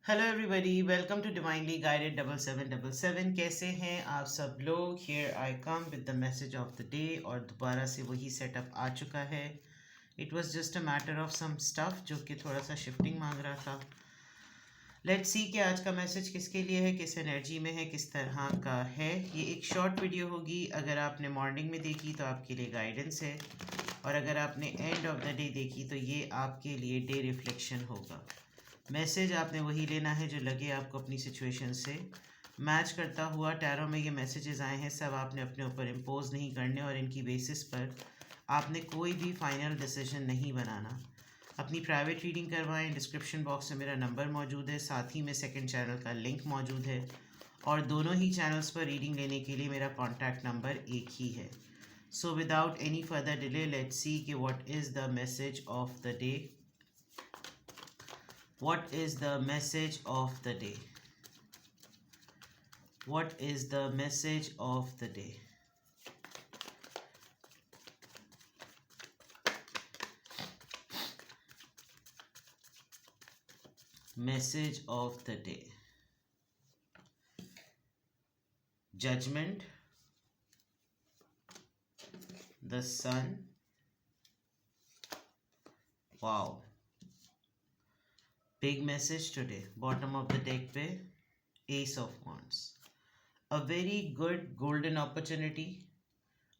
Hello everybody, welcome to divinely guided 7777। कैसे हैं आप सब लोग? Here I come with the message of the day. और दोबारा से वही सेटअप आ चुका है। It was just a matter of some stuff जो कि थोड़ा सा शिफ्टिंग मांग रहा था। लेट्स सी कि आज का मैसेज किसके लिए है, किस एनर्जी में है, किस तरह का है। ये एक शॉर्ट वीडियो होगी। अगर आपने मॉर्निंग में देखी तो आपके लिए गाइडेंस है, और अगर आपने एंड ऑफ द डे देखी तो ये आपके लिए डे रिफ्लेक्शन होगा। मैसेज आपने वही लेना है जो लगे आपको अपनी सिचुएशन से मैच करता हुआ। टैरो में ये मैसेजेस आए हैं, सब आपने अपने ऊपर इम्पोज नहीं करने, और इनकी बेसिस पर आपने कोई भी फाइनल डिसीजन नहीं बनाना। अपनी प्राइवेट रीडिंग करवाएं। डिस्क्रिप्शन बॉक्स में मेरा नंबर मौजूद है, साथ ही में सेकंड चैनल का लिंक मौजूद है, और दोनों ही चैनल्स पर रीडिंग लेने के लिए मेरा कॉन्टैक्ट नंबर एक ही है। So without any further delay let's see कि what is the message of the day. What is the message of the day? What is the message of the day? Message of the day. Judgment. The sun. Wow. Big message today. Bottom of the deck पे Ace of Wands. A very good golden opportunity.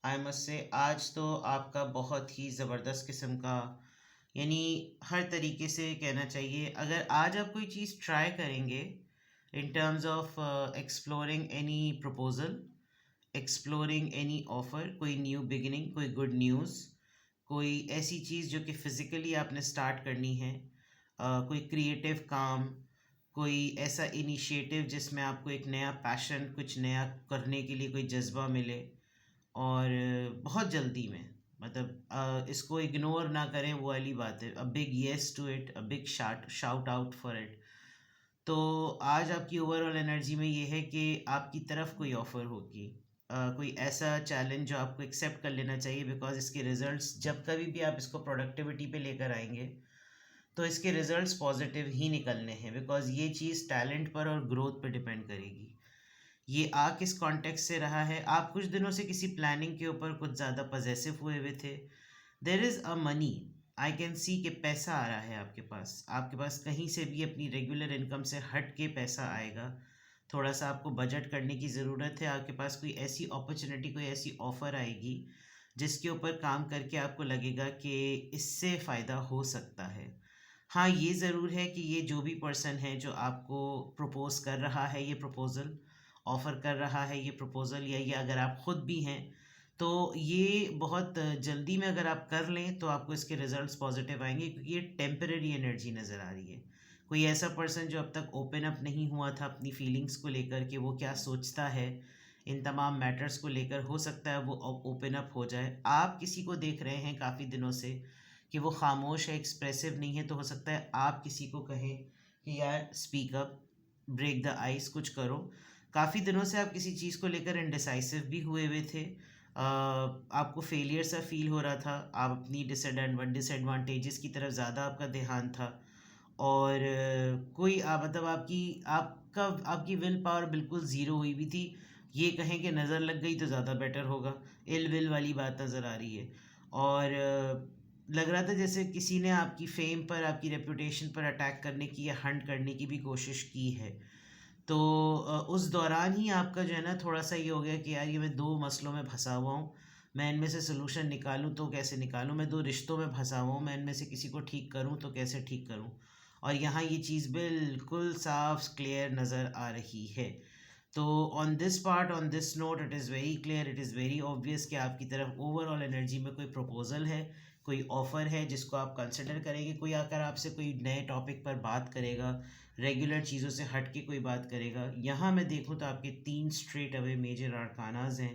I must say आज तो आपका बहुत ही ज़बरदस्त किस्म का, यानी हर तरीके से कहना चाहिए, अगर आज आप कोई चीज़ ट्राई करेंगे in terms of exploring any proposal, exploring any offer, कोई न्यू बिगिनिंग, कोई गुड न्यूज़, कोई ऐसी चीज़ जो कि फ़िज़िकली आपने स्टार्ट करनी है, कोई क्रिएटिव काम, कोई ऐसा इनिशिएटिव जिसमें आपको एक नया पैशन, कुछ नया करने के लिए कोई जज्बा मिले, और बहुत जल्दी में, मतलब इसको इग्नोर ना करें, वो वाली बात है। A big yes to it, a big shout out for it. तो आज आपकी ओवरऑल एनर्जी में ये है कि आपकी तरफ कोई ऑफ़र होगी, कोई ऐसा चैलेंज जो आपको एक्सेप्ट कर लेना चाहिए, बिकॉज इसके रिजल्ट्स जब कभी भी आप इसको प्रोडक्टिविटी पे लेकर आएंगे तो इसके रिजल्ट्स पॉजिटिव ही निकलने हैं, बिकॉज ये चीज़ टैलेंट पर और ग्रोथ पर डिपेंड करेगी। ये आ किस कॉन्टेक्स्ट से रहा है, आप कुछ दिनों से किसी प्लानिंग के ऊपर कुछ ज़्यादा पजेसिव हुए हुए थे। There is a money, I can see कि पैसा आ रहा है आपके पास कहीं से भी अपनी रेगुलर इनकम से हट के पैसा आएगा। थोड़ा सा आपको बजट करने की ज़रूरत है। आपके पास कोई ऐसी अपॉर्चुनिटी, कोई ऐसी ऑफ़र आएगी जिसके ऊपर काम करके आपको लगेगा कि इससे फ़ायदा हो सकता है। हाँ, ये ज़रूर है कि ये जो भी पर्सन है जो आपको प्रपोज़ कर रहा है ये प्रपोज़ल, ऑफ़र कर रहा है ये प्रपोज़ल, या ये अगर आप ख़ुद भी हैं, तो ये बहुत जल्दी में अगर आप कर लें तो आपको इसके रिज़ल्ट्स पॉजिटिव आएंगे, क्योंकि ये टेम्परेरी एनर्जी नज़र आ रही है। कोई ऐसा पर्सन जो अब तक ओपन अप नहीं हुआ था अपनी फीलिंग्स को लेकर कि वो क्या सोचता है इन तमाम मैटर्स को लेकर, हो सकता है वो ओपन अप हो जाए। आप किसी को देख रहे हैं काफ़ी दिनों से कि वो खामोश है, एक्सप्रेसिव नहीं है, तो हो सकता है आप किसी को कहें कि यार speak up, break the ice, कुछ करो। काफ़ी दिनों से आप किसी चीज़ को लेकर इनडिसाइसिव भी हुए हुए थे। आपको फेलियर सा फील हो रहा था, आप अपनी डिसएडवांटेजेस की तरफ ज़्यादा आपका ध्यान था, और कोई मतलब आपकी विल पावर बिल्कुल ज़ीरो हुई हुई थी। ये कहें कि नज़र लग गई तो ज़्यादा बेटर होगा, इल विल वाली बात नज़र आ रही है। और लग रहा था जैसे किसी ने आपकी फेम पर, आपकी रेपुटेशन पर अटैक करने की या हंट करने की भी कोशिश की है। तो उस दौरान ही आपका जो है ना थोड़ा सा ये हो गया कि यार ये मैं दो मसलों में फंसा हुआ हूँ, मैं इनमें से सोल्यूशन निकालूं तो कैसे निकालूं, मैं दो रिश्तों में फंसा हुआ हूँ, मैं इनमें से किसी को ठीक करूँ तो कैसे ठीक करूँ। और यहाँ ये चीज़ बिल्कुल साफ क्लियर नज़र आ रही है। तो on this part, on this note, it is very clear, it is very obvious कि आपकी तरफ ओवरऑल एनर्जी में कोई प्रपोजल है, कोई ऑफ़र है जिसको आप कंसिडर करेंगे। कोई आकर आपसे कोई नए टॉपिक पर बात करेगा, रेगुलर चीज़ों से हट के कोई बात करेगा। यहाँ मैं देखूँ तो आपके 3 स्ट्रेट अवे मेजर आर्कानाज हैं,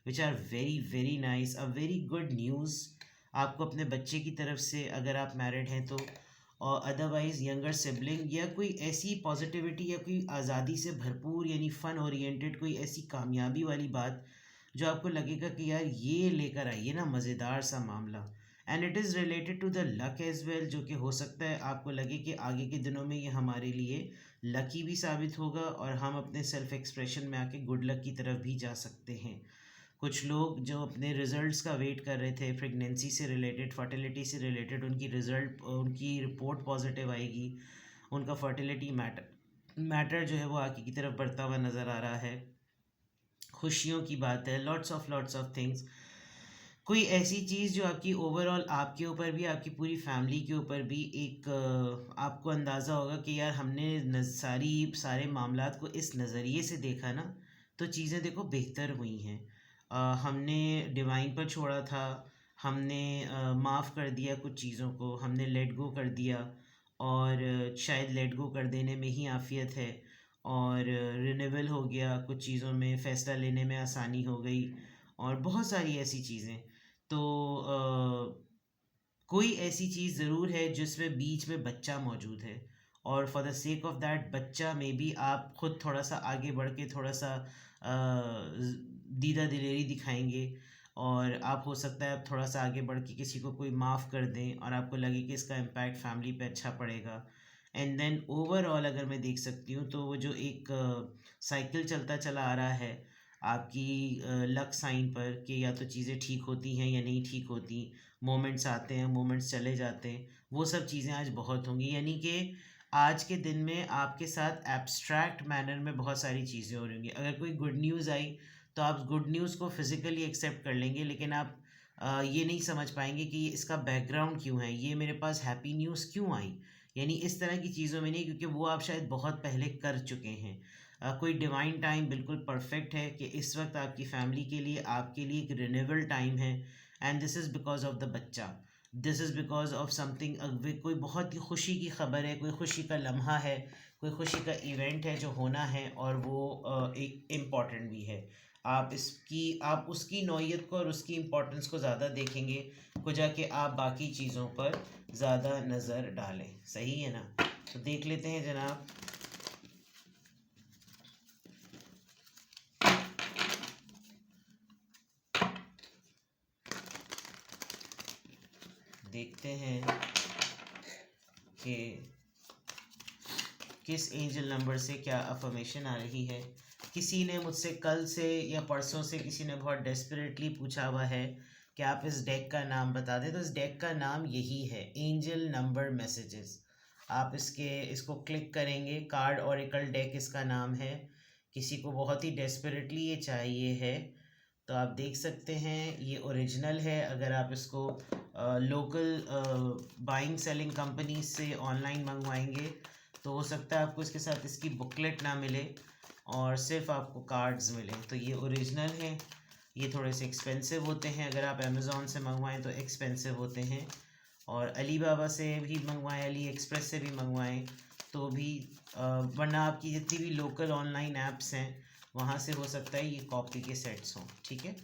which are very very nice, a very good news आपको अपने बच्चे की तरफ से, अगर आप मैरिड हैं तो, और अदरवाइज़ यंगर सिबलिंग, या कोई ऐसी पॉजिटिविटी या कोई आज़ादी से भरपूर यानी फ़न ओरिएंटेड कोई ऐसी कामयाबी वाली बात जो आपको लगेगा कि यार ये लेकर आइए ना मज़ेदार सा मामला, and it is related to the luck as well, जो कि हो सकता है आपको लगे कि आगे के दिनों में ये हमारे लिए लकी भी साबित होगा और हम अपने सेल्फ एक्सप्रेशन में आके गुड लक की तरफ भी जा सकते हैं। कुछ लोग जो अपने रिजल्ट्स का वेट कर रहे थे, प्रेगनेंसी से रिलेटेड, फर्टिलिटी से रिलेटेड, उनकी रिपोर्ट पॉजिटिव आएगी, उनका फर्टिलिटी मैटर जो है वो आगे की तरफ बढ़ता हुआ नज़र आ रहा है। खुशियों की बात है, लॉट्स ऑफ थिंग्स। कोई ऐसी चीज़ जो आपकी ओवरऑल आपके ऊपर भी, आपकी पूरी फैमिली के ऊपर भी एक आपको अंदाज़ा होगा कि यार हमने सारे मामलात को इस नज़रिए से देखा ना, तो चीज़ें देखो बेहतर हुई हैं। हमने डिवाइन पर छोड़ा था, हमने माफ़ कर दिया कुछ चीज़ों को, हमने लेट गो कर दिया, और शायद लेट गो कर देने में ही आफ़ियत है, और रिन्यूअल हो गया कुछ चीज़ों में, फ़ैसला लेने में आसानी हो गई, और बहुत सारी ऐसी चीज़ें। तो कोई ऐसी चीज़ ज़रूर है जिसमें बीच में बच्चा मौजूद है, और for the sake of that बच्चा में भी आप खुद थोड़ा सा आगे बढ़ के थोड़ा सा दीदा दिलेरी दिखाएंगे, और आप हो सकता है आप थोड़ा सा आगे बढ़ के किसी को कोई माफ़ कर दें और आपको लगे कि इसका इम्पैक्ट फैमिली पे अच्छा पड़ेगा। एंड देन ओवरऑल अगर मैं देख सकती हूँ तो वो जो एक साइकिल चलता चला आ रहा है आपकी लक साइन पर, कि या तो चीज़ें ठीक होती हैं या नहीं ठीक होती, मोमेंट्स आते हैं, मोमेंट्स चले जाते हैं, वो सब चीज़ें आज बहुत होंगी। यानी कि आज के दिन में आपके साथ एब्स्ट्रैक्ट मैनर में बहुत सारी चीज़ें हो रही होंगी। अगर कोई गुड न्यूज़ आई तो आप गुड न्यूज़ को फिज़िकली एक्सेप्ट कर लेंगे, लेकिन आप ये नहीं समझ पाएंगे कि इसका बैकग्राउंड क्यों है, ये मेरे पास हैप्पी न्यूज़ क्यों आई। यानी इस तरह की चीज़ों में नहीं, क्योंकि वो आप शायद बहुत पहले कर चुके हैं। कोई डिवाइन टाइम बिल्कुल परफेक्ट है कि इस वक्त आपकी फैमिली के लिए, आपके लिए एक रिन्यूअल टाइम है, and this is because of the बच्चा, this is because of something. कोई बहुत ही खुशी की खबर है, कोई खुशी का लम्हा है, कोई खुशी का इवेंट है जो होना है, और वो एक इम्पॉर्टेंट भी है। आप उसकी नौइयत को और उसकी इम्पोर्टेंस को ज़्यादा देखेंगे को जाके आप बाकी चीज़ों पर ज़्यादा नज़र डालें। सही है ना? तो देख लेते हैं जनाब। देखते हैं कि किस एंजल नंबर से क्या अफर्मेशन आ रही है। किसी ने मुझसे कल से या परसों से किसी ने बहुत डेस्परेटली पूछा हुआ है कि आप इस डेक का नाम बता दें, तो इस डेक का नाम यही है, एंजल नंबर मैसेजेस। आप इसको क्लिक करेंगे, कार्ड ऑरेकल डेक इसका नाम है। किसी को बहुत ही डेस्परेटली ये चाहिए है तो आप देख सकते हैं, ये ओरिजिनल है। अगर आप इसको लोकल बाइंग सेलिंग कंपनी से ऑनलाइन मंगवाएंगे तो हो सकता है आपको इसके साथ इसकी बुकलेट ना मिले और सिर्फ आपको कार्ड्स मिले। तो ये ओरिजिनल है। ये थोड़े से एक्सपेंसिव होते हैं, अगर आप अमेज़ॉन से मंगवाएं तो एक्सपेंसिव होते हैं, और अली बाबा से भी मंगवाएं, अली एक्सप्रेस से भी मंगवाएं तो भी वरना आपकी जितनी भी लोकल ऑनलाइन ऐप्स हैं वहाँ से हो सकता है ये कॉपी के सेट्स हों। ठीक है,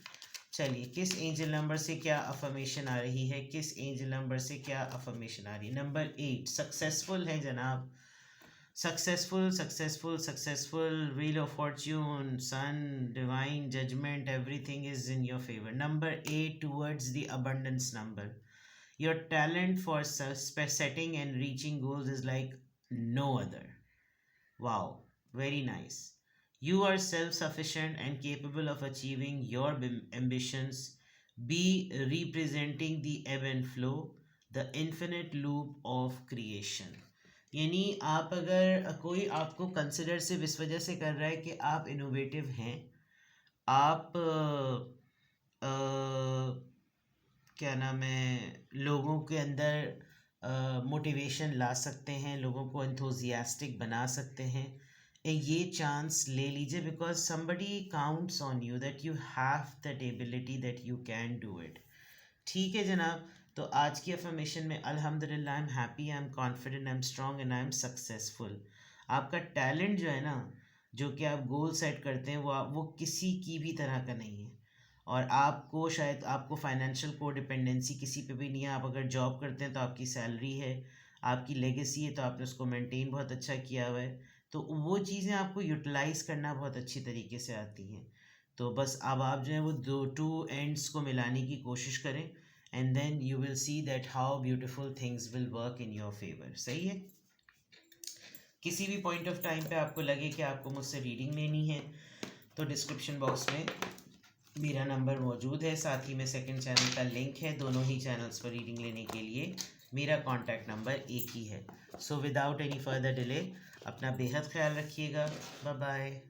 चलिए किस एंजल नंबर से क्या अफर्मेशन आ रही है, किस एंजल नंबर से क्या अफर्मेशन आ रही है। नंबर 8 सक्सेसफुल है जनाब, successful successful successful, wheel of fortune, sun, divine judgement, everything is in your favour. Number 8 towards the abundance number. Your talent for setting and reaching goals is like no other. Wow, very nice. You are self sufficient and capable of achieving your ambitions. Be representing the ebb and flow, the infinite loop of creation. यानी आप अगर कोई आपको consider सिर्फ इस वजह से कर रहा है कि आप इनोवेटिव हैं, आप क्या नाम है, लोगों के अंदर मोटिवेशन ला सकते हैं, लोगों को एंथुजियास्टिक बना सकते हैं, ये चांस ले लीजिए, because somebody counts on you that you have that ability, that you can do it. ठीक है जनाब, तो आज की अफर्मेशन में अल्हम्दुलिल्लाह I am happy, I am confident, I am strong and I am successful. आपका टैलेंट जो है ना, जो कि आप गोल सेट करते हैं, वो किसी की भी तरह का नहीं है, और आपको शायद आपको फाइनेंशियल को डिपेंडेंसी किसी पे भी नहीं है। आप अगर जॉब करते हैं तो आपकी सैलरी है, आपकी लेगेसी है, तो आपने उसको मेंटेन बहुत अच्छा किया हुआ है, तो वो चीज़ें आपको यूटिलाइज़ करना बहुत अच्छी तरीके से आती हैं। तो बस अब आप जो है वो दो टू एंड्स को मिलाने की कोशिश करें, and then you will see that how beautiful things will work in your favour. सही है. किसी भी पॉइंट ऑफ टाइम पे आपको लगे कि आपको मुझसे रीडिंग लेनी है तो डिस्क्रिप्शन बॉक्स में मेरा नंबर मौजूद है, साथ ही में सेकंड चैनल का लिंक है. दोनों ही चैनल्स पर रीडिंग लेने के लिए मेरा कॉन्टैक्ट नंबर एक ही है. So without any further delay अपना बेहद ख्याल रखिएगा. Bye bye.